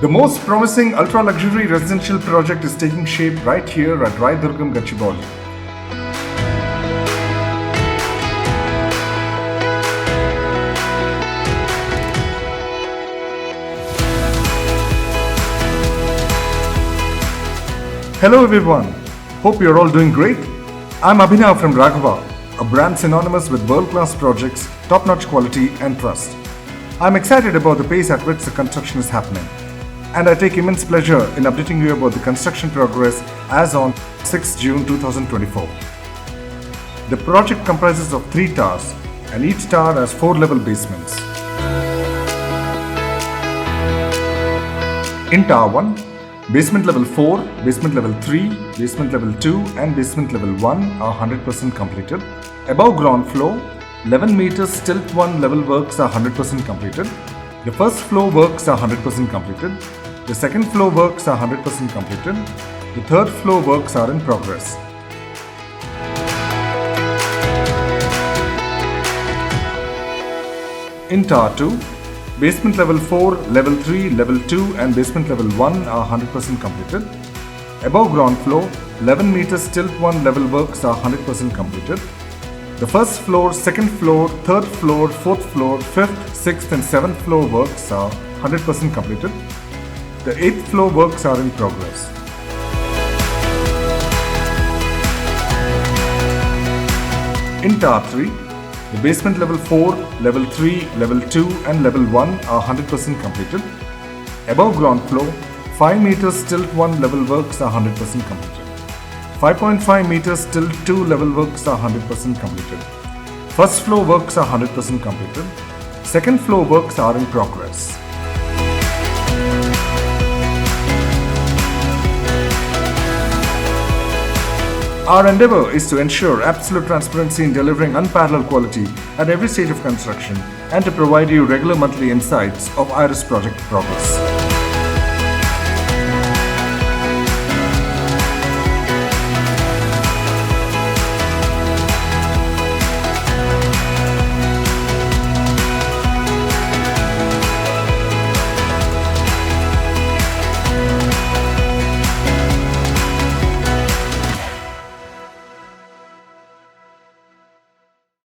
The most promising ultra-luxury residential project is taking shape right here at Raidurgam, Gachibowli. Hello everyone, hope you're all doing great. I'm Abhinav from Raghava, a brand synonymous with world-class projects, top-notch quality and trust. I'm excited about the pace at which the construction is happening, and I take immense pleasure in updating you about the construction progress as on 6 June 2024. The project comprises of 3 towers, and each tower has 4 level basements. In Tower 1, basement level 4, basement level 3, basement level 2 and basement level 1 are 100% completed. Above ground floor, 11 meters stilt 1 level works are 100% completed. The first floor works are 100% completed. The second floor works are 100% completed. The third floor works are in progress. In Tower 2, basement level 4, level 3, level 2 and basement level 1 are 100% completed. Above ground floor, 11 meters stilt 1 level works are 100% completed. The first floor, second floor, third floor, fourth floor, fifth, sixth and seventh floor works are 100% completed. The 8th floor works are in progress. In Tower 3, the basement level 4, level 3, level 2 and level 1 are 100% completed. Above ground floor, 5 meters stilt 1 level works are 100% completed. 5.5 meters stilt 2 level works are 100% completed. First floor works are 100% completed. Second floor works are in progress. Our endeavour is to ensure absolute transparency in delivering unparalleled quality at every stage of construction and to provide you regular monthly insights of IRIS project progress.